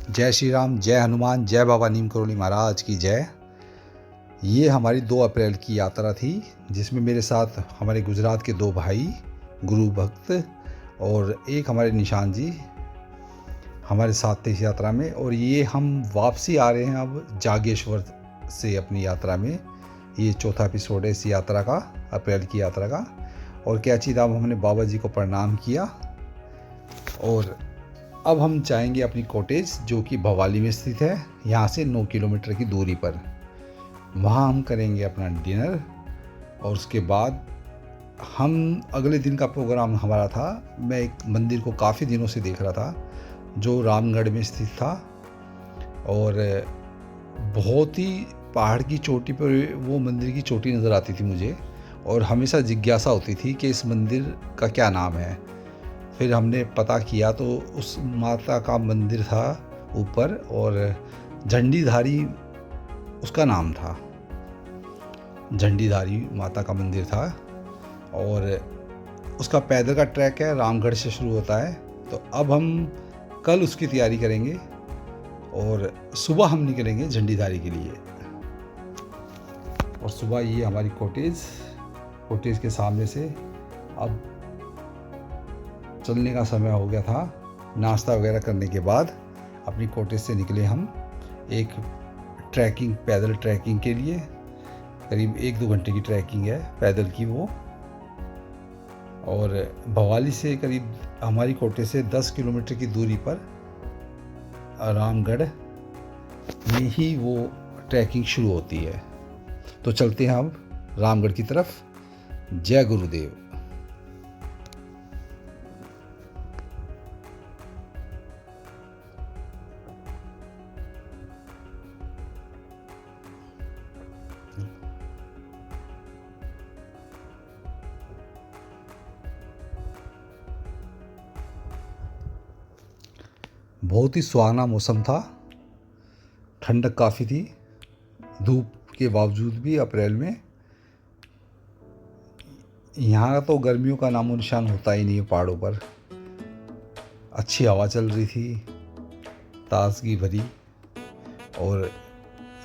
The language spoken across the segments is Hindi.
जय श्री राम, जय हनुमान, जय बाबा नीम करोली महाराज की जय। ये हमारी 2 अप्रैल की यात्रा थी, जिसमें मेरे साथ हमारे गुजरात के 2 भाई गुरु भक्त और एक हमारे निशान जी हमारे साथ थे इस यात्रा में। और ये हम वापसी आ रहे हैं अब जागेश्वर से अपनी यात्रा में। ये चौथा एपिसोड है इस यात्रा का, अप्रैल की यात्रा का। और कैची धाम हमने बाबा जी को प्रणाम किया और अब हम जाएंगे अपनी कॉटेज, जो कि भवाली में स्थित है, यहाँ से 9 किलोमीटर की दूरी पर। वहाँ हम करेंगे अपना डिनर और उसके बाद हम अगले दिन का प्रोग्राम हमारा था, मैं एक मंदिर को काफ़ी दिनों से देख रहा था जो रामगढ़ में स्थित था और बहुत ही पहाड़ की चोटी पर वो मंदिर की चोटी नज़र आती थी मुझे, और हमेशा जिज्ञासा होती थी कि इस मंदिर का क्या नाम है। फिर हमने पता किया तो उस माता का मंदिर था ऊपर, और झंडीधारी उसका नाम था, झंडीधारी माता का मंदिर था। और उसका पैदल का ट्रैक है, रामगढ़ से शुरू होता है। तो अब हम कल उसकी तैयारी करेंगे और सुबह हम निकलेंगे झंडीधारी के लिए। और सुबह ये हमारी कॉटेज के सामने से अब चलने का समय हो गया था। नाश्ता वगैरह करने के बाद अपनी कॉटेज से निकले हम एक पैदल ट्रैकिंग के लिए। करीब 1-2 घंटे की ट्रैकिंग है पैदल की वो। और भवाली से करीब हमारी कॉटेज से 10 किलोमीटर की दूरी पर रामगढ़ में ही वो ट्रैकिंग शुरू होती है। तो चलते हैं अब रामगढ़ की तरफ। जय गुरुदेव। बहुत ही सुहाना मौसम था, ठंडक काफ़ी थी धूप के बावजूद भी। अप्रैल में यहाँ तो गर्मियों का नामो निशान होता ही नहीं है पहाड़ों पर। अच्छी हवा चल रही थी, ताजगी भरी। और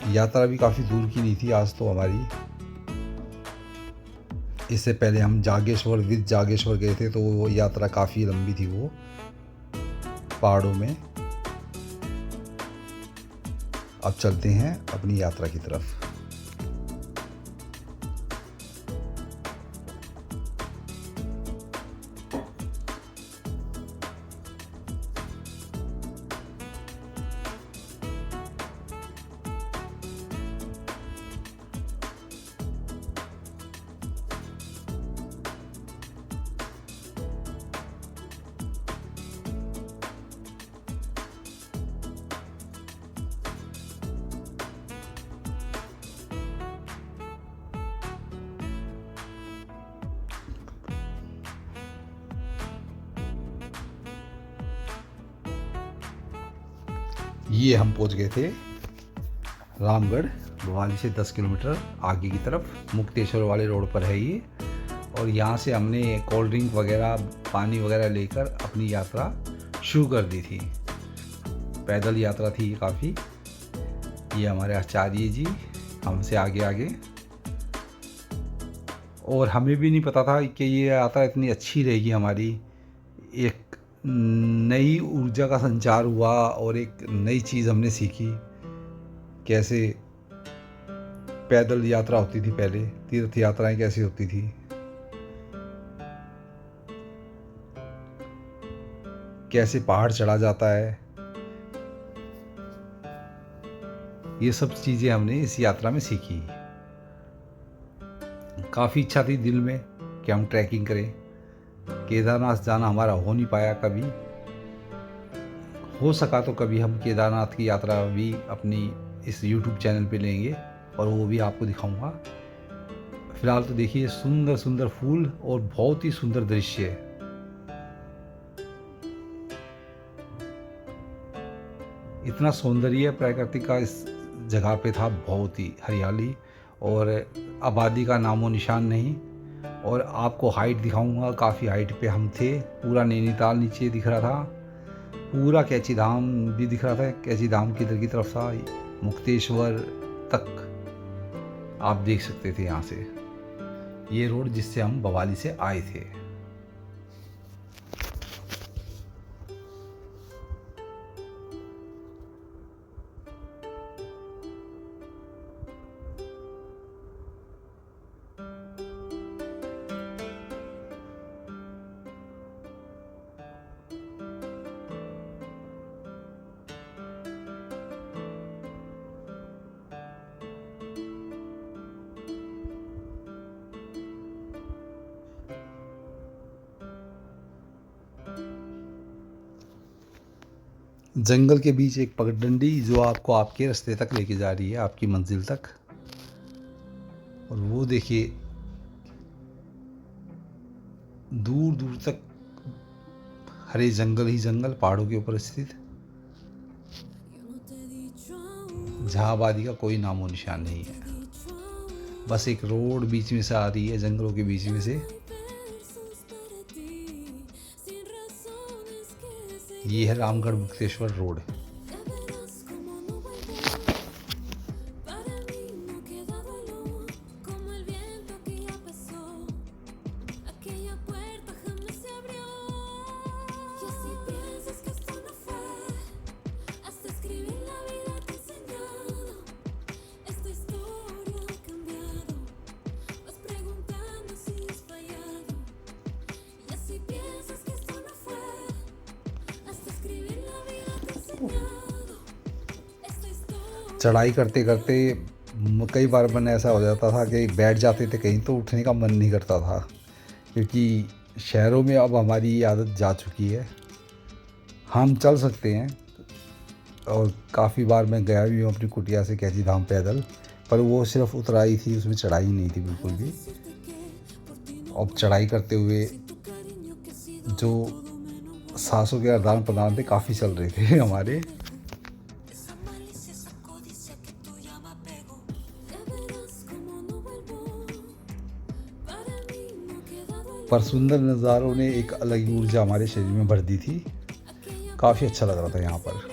यात्रा भी काफ़ी दूर की नहीं थी आज तो हमारी। इससे पहले हम जागेश्वर गए थे, तो वो यात्रा काफ़ी लंबी थी वो पहाड़ों में। अब चलते हैं अपनी यात्रा की तरफ। ये हम पहुंच गए थे रामगढ़, भवाली से 10 किलोमीटर आगे की तरफ, मुक्तेश्वर वाले रोड पर है ये। और यहाँ से हमने कोल्ड ड्रिंक वगैरह, पानी वगैरह लेकर अपनी यात्रा शुरू कर दी थी। पैदल यात्रा थी ये काफ़ी। ये हमारे आचार्य जी हमसे आगे। और हमें भी नहीं पता था कि ये यात्रा इतनी अच्छी रहेगी हमारी। एक नई ऊर्जा का संचार हुआ और एक नई चीज़ हमने सीखी, कैसे पैदल यात्रा होती थी पहले, तीर्थ यात्राएं कैसी होती थी, कैसे पहाड़ चढ़ा जाता है। ये सब चीज़ें हमने इस यात्रा में सीखी। काफ़ी इच्छा थी दिल में कि हम ट्रैकिंग करें। केदारनाथ जाना हमारा हो नहीं पाया कभी। हो सका तो कभी हम केदारनाथ की यात्रा भी अपनी इस YouTube चैनल पे लेंगे और वो भी आपको दिखाऊंगा। फिलहाल तो देखिए सुंदर सुंदर फूल और बहुत ही सुंदर दृश्य। इतना सौंदर्य प्रकृति का इस जगह पे था, बहुत ही हरियाली और आबादी का नामो निशान नहीं। और आपको हाइट दिखाऊंगा, काफ़ी हाइट पे हम थे, पूरा नैनीताल नीचे दिख रहा था। पूरा कैची धाम भी दिख रहा था। कैची धाम किधर की तरफ था, मुक्तेश्वर तक आप देख सकते थे यहाँ से। ये रोड जिससे हम भवाली से आए थे। जंगल के बीच एक पगडंडी जो आपको आपके रास्ते तक लेके जा रही है, आपकी मंजिल तक। और वो देखिए दूर दूर तक हरे जंगल ही जंगल, पहाड़ों के ऊपर स्थित, जहाँ आबादी का कोई नामो निशान नहीं है। बस एक रोड बीच में से आ रही है, जंगलों के बीच में से। ये है रामगढ़ मुक्तेश्वर रोड। चढ़ाई करते करते कई बार मन ऐसा हो जाता था कि बैठ जाते थे कहीं तो उठने का मन नहीं करता था, क्योंकि शहरों में अब हमारी ये आदत जा चुकी है। हम चल सकते हैं, और काफ़ी बार मैं गया भी हूँ अपनी कुटिया से कैची धाम पैदल, पर वो सिर्फ उतराई थी, उसमें चढ़ाई नहीं थी बिल्कुल भी। अब चढ़ाई करते हुए जो सांसों के आदान प्रदान थे काफ़ी चल रहे थे हमारे। पर सुंदर नज़ारों ने एक अलग ही ऊर्जा हमारे शरीर में भर दी थी। काफ़ी अच्छा लग रहा था यहाँ पर।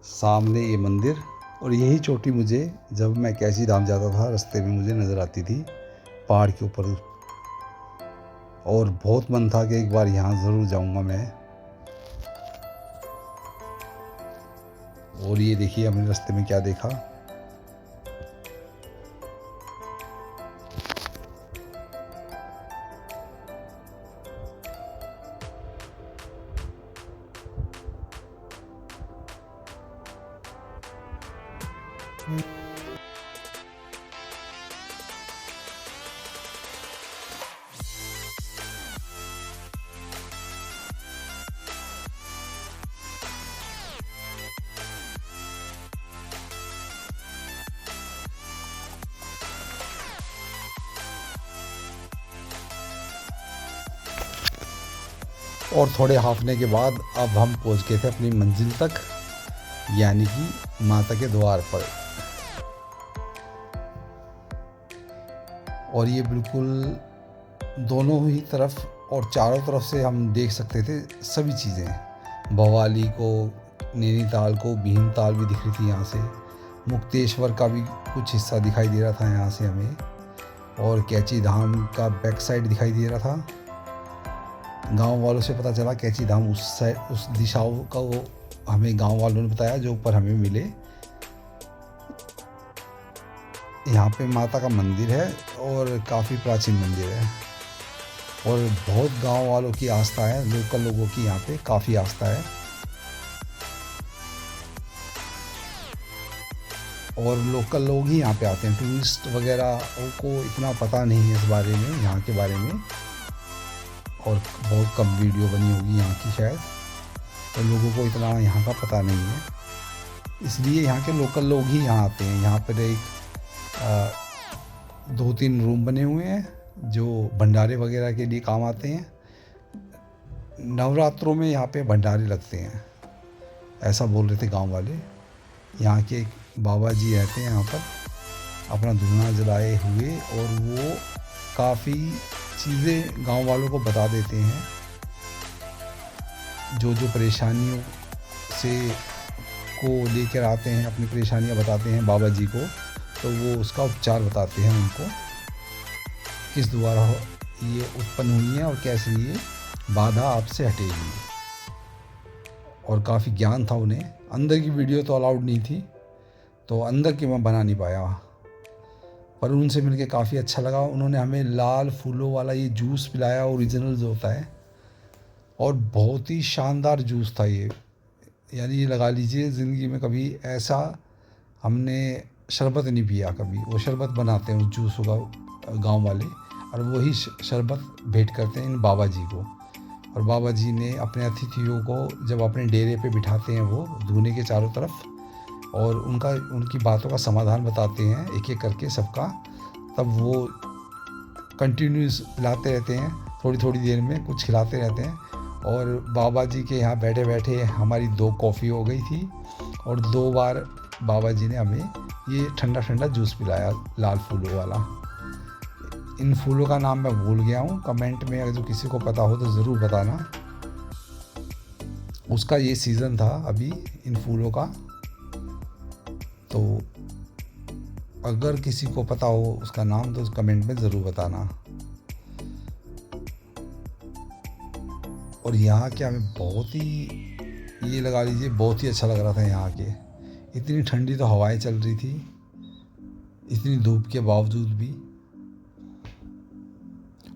सामने ये मंदिर, और यही चोटी मुझे जब मैं कैची धाम जाता था रास्ते में मुझे नज़र आती थी पहाड़ के ऊपर। और बहुत मन था कि एक बार यहाँ ज़रूर जाऊँगा मैं। और ये देखिए हमने रास्ते में क्या देखा। और थोड़े हाफने के बाद अब हम पहुंच गए थे अपनी मंजिल तक, यानी कि माता के द्वार पर। और ये बिल्कुल दोनों ही तरफ और चारों तरफ से हम देख सकते थे सभी चीज़ें। भवाली को, नैनीताल को, भीमताल भी दिख रही थी यहाँ से। मुक्तेश्वर का भी कुछ हिस्सा दिखाई दे रहा था यहाँ से हमें, और कैची धाम का बैक साइड दिखाई दे रहा था। गांव वालों से पता चला कैंची धाम उस साइड, उस दिशाओं का वो हमें गांव वालों ने बताया जो ऊपर हमें मिले। यहाँ पे माता का मंदिर है और काफ़ी प्राचीन मंदिर है और बहुत गांव वालों की आस्था है, लोकल लोगों की यहाँ पे काफ़ी आस्था है। और लोकल लोग ही यहाँ पे आते हैं, टूरिस्ट वगैरह को इतना पता नहीं है इस बारे में, यहाँ के बारे में, और बहुत कम वीडियो बनी होगी यहाँ की शायद, तो लोगों को इतना यहाँ का पता नहीं है, इसलिए यहाँ के लोकल लोग ही यहाँ आते हैं। यहाँ पर एक 2-3 रूम बने हुए हैं जो भंडारे वगैरह के लिए काम आते हैं। नवरात्रों में यहाँ पे भंडारे लगते हैं, ऐसा बोल रहे थे गांव वाले। यहाँ के एक बाबा जी रहते हैं यहाँ पर, अपना धुआं जलाए हुए, और वो काफ़ी चीज़ें गांव वालों को बता देते हैं, जो जो परेशानियों से को लेकर आते हैं, अपनी परेशानियाँ बताते हैं बाबा जी को, तो वो उसका उपचार बताते हैं उनको, किस द्वारा ये उत्पन्न हुई है और कैसे ये बाधा आपसे हटेगी। और काफ़ी ज्ञान था उन्हें। अंदर की वीडियो तो अलाउड नहीं थी, तो अंदर की मैं बना नहीं पाया, पर उनसे मिलके काफ़ी अच्छा लगा। उन्होंने हमें लाल फूलों वाला ये जूस पिलाया, ओरिजिनल जो होता है, और बहुत ही शानदार जूस था ये। यानी ये लगा लीजिए ज़िंदगी में कभी ऐसा हमने शरबत नहीं पिया कभी। वो शरबत बनाते हैं उस जूस का गांव वाले, और वही शरबत भेंट करते हैं इन बाबा जी को। और बाबा जी ने अपने अतिथियों को जब अपने डेरे पे बिठाते हैं वो धुने के चारों तरफ, और उनकी बातों का समाधान बताते हैं एक एक करके सबका, तब वो कंटिन्यूस पिलाते रहते हैं, थोड़ी थोड़ी देर में कुछ खिलाते रहते हैं। और बाबा जी के यहाँ बैठे बैठे हमारी 2 कॉफ़ी हो गई थी, और 2 बार बाबा जी ने हमें ये ठंडा ठंडा जूस पिलाया लाल फूलों वाला। इन फूलों का नाम मैं भूल गया हूँ, कमेंट में अगर जो किसी को पता हो तो ज़रूर बताना। उसका ये सीज़न था अभी इन फूलों का, तो अगर किसी को पता हो उसका नाम तो कमेंट में ज़रूर बताना। और यहाँ के हमें बहुत ही, ये लगा लीजिए बहुत ही अच्छा लग रहा था यहाँ के। इतनी ठंडी तो हवाएं चल रही थी, इतनी धूप के बावजूद भी,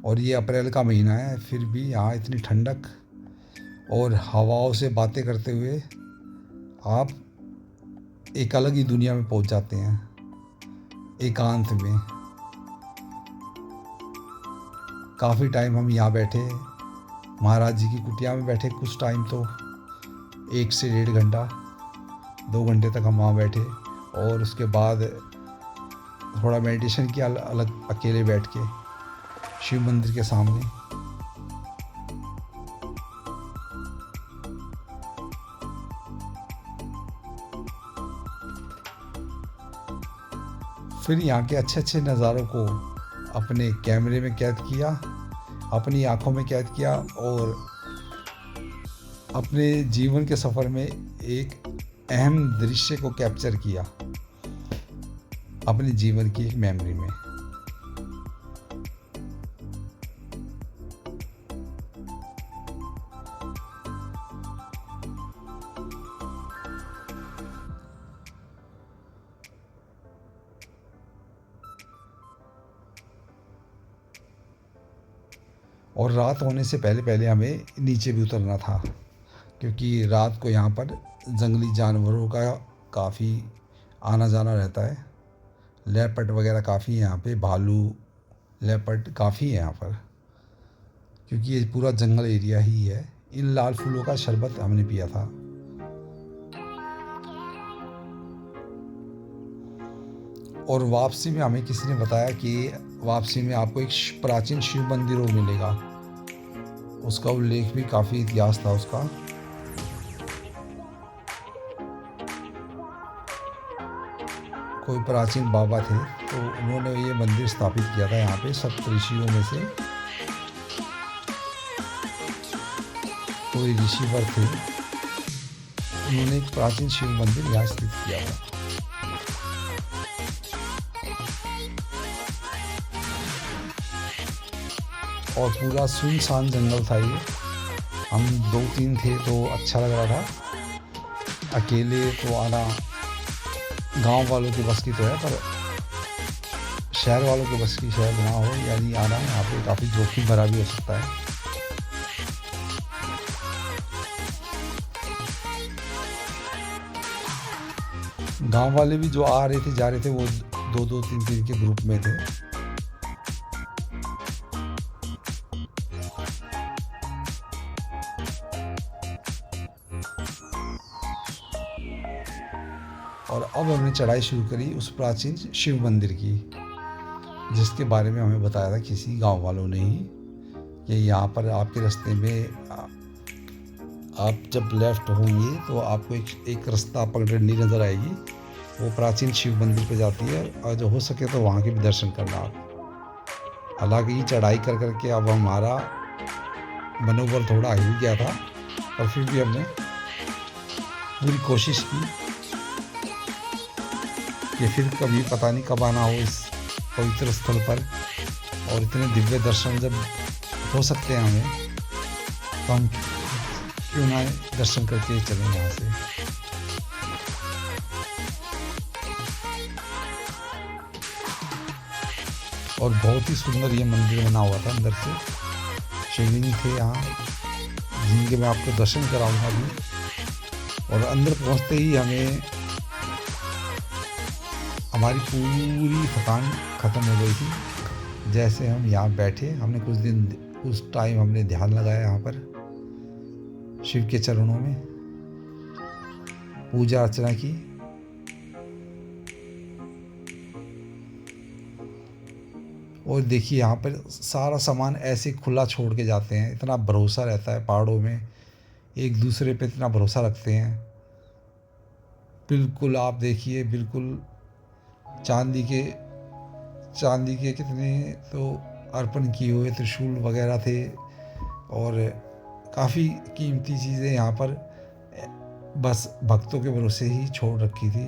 और ये अप्रैल का महीना है, फिर भी यहाँ इतनी ठंडक, और हवाओं से बातें करते हुए आप एक अलग ही दुनिया में पहुंच जाते हैं, एकांत में। काफ़ी टाइम हम यहाँ बैठे, महाराज जी की कुटिया में बैठे, कुछ टाइम तो 1 से 1.5 घंटा 2 घंटे तक हम वहाँ बैठे, और उसके बाद थोड़ा मेडिटेशन किया अलग अकेले बैठ के शिव मंदिर के सामने। फिर यहाँ के अच्छे अच्छे नज़ारों को अपने कैमरे में कैद किया, अपनी आँखों में कैद किया, और अपने जीवन के सफ़र में एक अहम दृश्य को कैप्चर किया अपने जीवन की एक मेमोरी में। और रात होने से पहले पहले हमें नीचे भी उतरना था, क्योंकि रात को यहाँ पर जंगली जानवरों का काफ़ी आना जाना रहता है। लेपर्ड वगैरह काफ़ी है यहाँ पे, भालू लेपर्ड काफ़ी है यहाँ पर, क्योंकि ये पूरा जंगल एरिया ही है। इन लाल फूलों का शरबत हमने पिया था। और वापसी में हमें किसी ने बताया कि वापसी में आपको एक प्राचीन शिव मंदिर और मिलेगा, उसका उल्लेख भी काफ़ी इतिहास था उसका। कोई प्राचीन बाबा थे, तो उन्होंने ये मंदिर स्थापित किया था यहाँ पे सप्त ऋषियों में से कोई ऋषिवर थे, उन्होंने एक प्राचीन शिव मंदिर यहाँ स्थित किया था। और पूरा सुनसान जंगल था ये। हम 2-3 थे तो अच्छा लग रहा था। अकेले तो आना गांव वालों के बस की तो है, पर शहर वालों के बस की शायद ना हो, यानी आना यहाँ पे काफ़ी जोखिम भरा भी हो सकता है। गांव वाले भी जो आ रहे थे जा रहे थे वो 2-2, 3-3 के ग्रुप में थे। और अब हमने चढ़ाई शुरू करी उस प्राचीन शिव मंदिर की, जिसके बारे में हमें बताया था किसी गांव वालों ने ही कि यहाँ पर आपके रास्ते में आप जब लेफ़्ट होंगे तो आपको एक रास्ता पगडंडी नज़र आएगी, वो प्राचीन शिव मंदिर पे जाती है। और जो हो सके तो वहाँ के भी दर्शन करना आप। हालांकि चढ़ाई कर करके अब हमारा मनोबल थोड़ा हिल गया था, पर फिर भी हमने पूरी कोशिश की कि फिर कभी पता नहीं कब आना हो इस पवित्र स्थल पर, और इतने दिव्य दर्शन जब हो सकते हैं हमें, तो हम क्यों ना दर्शन करके चलें यहाँ से। और बहुत ही सुंदर ये मंदिर बना हुआ था, अंदर से शिवलिंग थे यहाँ जिनके मैं आपको दर्शन कराऊंगा अभी। और अंदर पहुँचते ही हमें हमारी पूरी थकान ख़त्म हो गई थी। जैसे हम यहाँ बैठे, हमने कुछ टाइम हमने ध्यान लगाया यहाँ पर शिव के चरणों में, पूजा अर्चना की। और देखिए यहाँ पर सारा सामान ऐसे खुला छोड़ के जाते हैं, इतना भरोसा रहता है पहाड़ों में, एक दूसरे पे इतना भरोसा रखते हैं। बिल्कुल आप देखिए, बिल्कुल चांदी के कितने तो अर्पण किए हुए त्रिशूल वगैरह थे, और काफ़ी कीमती चीज़ें यहाँ पर बस भक्तों के भरोसे ही छोड़ रखी थी।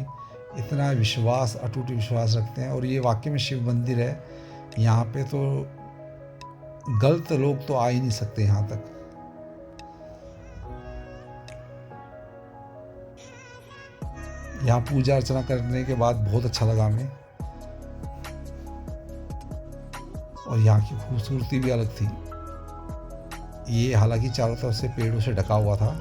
इतना विश्वास, अटूट विश्वास रखते हैं। और ये वाकई में शिव मंदिर है, यहाँ पे तो गलत लोग तो आ ही नहीं सकते यहाँ तक। यहाँ पूजा अर्चना करने के बाद बहुत अच्छा लगा हमें, और यहाँ की खूबसूरती भी अलग थी। ये हालांकि चारों तरफ से पेड़ों से ढका हुआ था।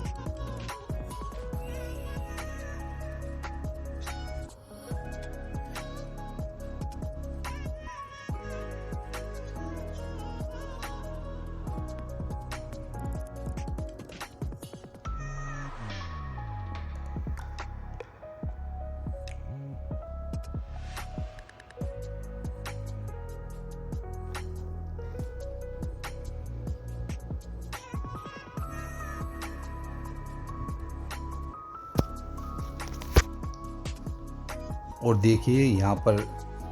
और देखिए यहाँ पर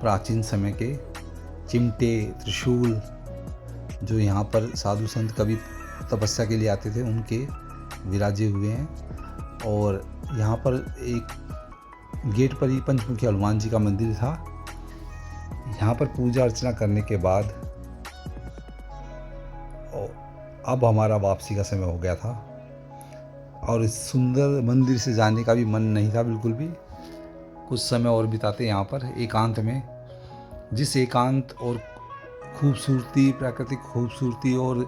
प्राचीन समय के चिमटे, त्रिशूल जो यहाँ पर साधु संत कभी तपस्या के लिए आते थे उनके विराजे हुए हैं। और यहाँ पर एक गेट पर ही पंचमुखी हनुमान जी का मंदिर था। यहाँ पर पूजा अर्चना करने के बाद अब हमारा वापसी का समय हो गया था, और इस सुंदर मंदिर से जाने का भी मन नहीं था बिल्कुल भी। कुछ समय और बिताते यहाँ पर एकांत में, जिस एकांत और खूबसूरती, प्राकृतिक खूबसूरती और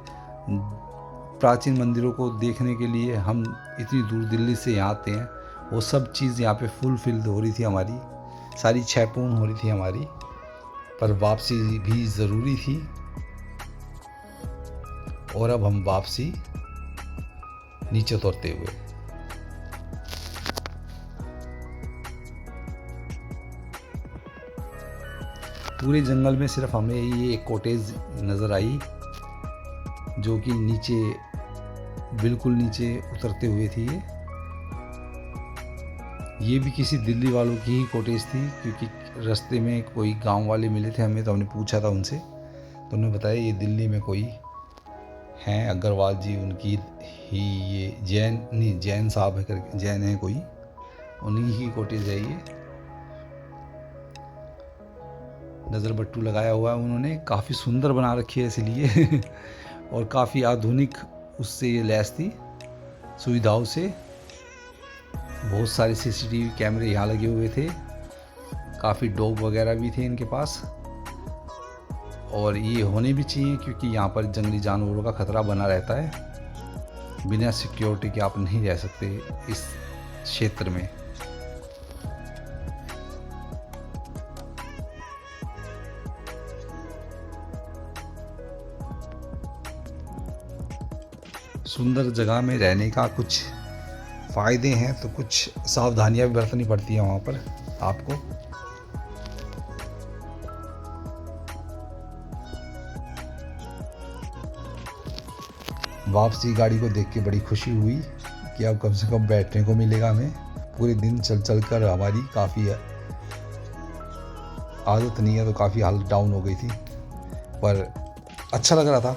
प्राचीन मंदिरों को देखने के लिए हम इतनी दूर दिल्ली से यहाँ आते हैं, वो सब चीज़ यहाँ पे फुलफिल हो रही थी हमारी, सारी इच्छाएं पूर्ण हो रही थी हमारी। पर वापसी भी ज़रूरी थी, और अब हम वापसी नीचे उतरते हुए पूरे जंगल में सिर्फ हमें ये एक कॉटेज नज़र आई, जो कि नीचे, बिल्कुल नीचे उतरते हुए थी। ये भी किसी दिल्ली वालों की ही कॉटेज थी, क्योंकि रास्ते में कोई गांव वाले मिले थे हमें, तो हमने पूछा था उनसे, तो उन्होंने बताया ये दिल्ली में कोई हैं अग्रवाल जी, उनकी ही ये जैन साहब है करके, जैन है कोई, उन्हीं की कॉटेज है ये। नज़र बट्टू लगाया हुआ है उन्होंने, काफ़ी सुंदर बना रखी है इसलिए और काफ़ी आधुनिक उससे ये लैस थी सुविधाओं से। बहुत सारे सीसीटीवी कैमरे यहाँ लगे हुए थे, काफ़ी डॉग वगैरह भी थे इनके पास, और ये होने भी चाहिए क्योंकि यहाँ पर जंगली जानवरों का खतरा बना रहता है। बिना सिक्योरिटी के आप नहीं रह सकते इस क्षेत्र में। सुंदर जगह में रहने का कुछ फ़ायदे हैं तो कुछ सावधानियां भी बरतनी पड़ती हैं वहाँ पर आपको। वापसी गाड़ी को देख के बड़ी खुशी हुई कि अब कम से कम बैठने को मिलेगा हमें। पूरे दिन चल चल कर हमारी काफ़ी आदत नहीं है तो काफ़ी हालत डाउन हो गई थी, पर अच्छा लग रहा था।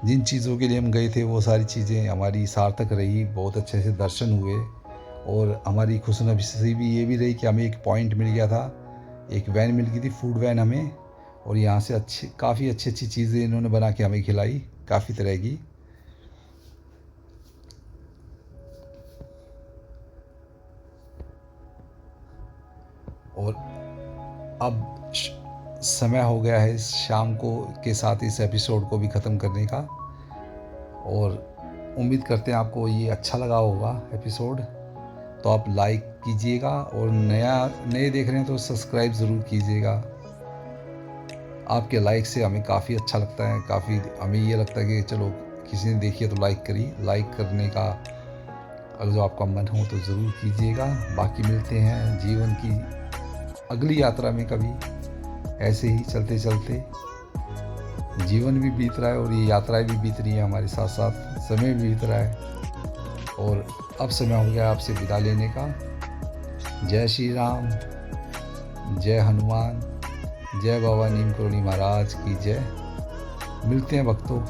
जिन चीज़ों के लिए हम गए थे वो सारी चीज़ें हमारी सार्थक रही, बहुत अच्छे से दर्शन हुए, और हमारी खुशनसीबी ये भी रही कि हमें एक पॉइंट मिल गया था, एक वैन मिल गई थी, फूड वैन हमें, और यहाँ से काफ़ी अच्छी अच्छी चीज़ें इन्होंने बना के हमें खिलाई, काफ़ी तरह की। और अब समय हो गया है इस शाम को के साथ इस एपिसोड को भी ख़त्म करने का, और उम्मीद करते हैं आपको ये अच्छा लगा होगा एपिसोड। तो आप लाइक कीजिएगा, और नए देख रहे हैं तो सब्सक्राइब ज़रूर कीजिएगा। आपके लाइक से हमें काफ़ी अच्छा लगता है, काफ़ी हमें ये लगता है कि चलो किसी ने देखी है तो लाइक करी। लाइक करने का अगर जो आपका मन हो तो ज़रूर कीजिएगा। बाकी मिलते हैं जीवन की अगली यात्रा में कभी, ऐसे ही चलते चलते जीवन भी बीत रहा है और ये यात्राएं भी बीत रही हैं हमारे साथ साथ, समय भी बीत रहा है, और अब समय हो गया आपसे विदा लेने का। जय श्री राम, जय हनुमान, जय बाबा नीम करोली महाराज की जय। मिलते हैं भक्तों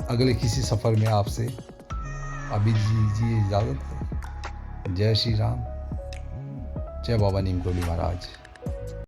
अगले किसी सफ़र में आपसे। अभी दीजिए इजाज़त। जय श्री राम, जय बाबा नीम करोली महाराज।